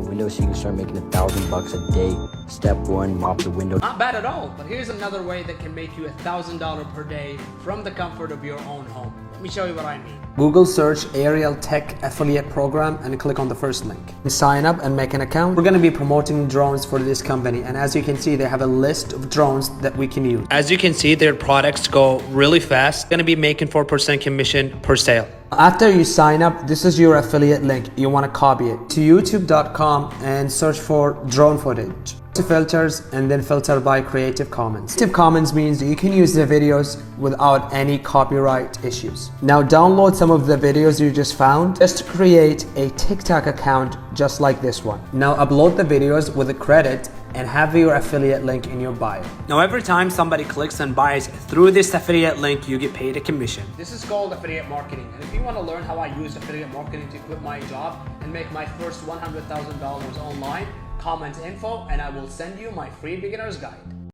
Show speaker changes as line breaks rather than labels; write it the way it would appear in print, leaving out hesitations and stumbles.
the window so you can start making $1,000 a day. Step 1, mop the window.
Not bad at all, but here's another way that can make you $1,000 per day from the comfort of your own home. Let me show you what I mean.
Google search Aerial Tech Affiliate Program and click on the first link. Sign up and make an account. We're going to be promoting drones for this company, and as you can see, they have a list of drones that we can use. As you can see, their products go really fast. Going to be making 4% commission per sale. After you sign up, this is your affiliate link. You want to copy it to youtube.com and search for drone footage. To filters and then filter by Creative Commons. Creative Commons means you can use the videos without any copyright issues. Now download some of the videos you just found. Just create a TikTok account just like this one. Now upload the videos with a credit and have your affiliate link in your bio. Now every time somebody clicks and buys through this affiliate link, you get paid a commission.
This is called affiliate marketing, and if you want to learn how I use affiliate marketing to quit my job and make my first $100,000 online, comment info and I will send you my free beginner's guide.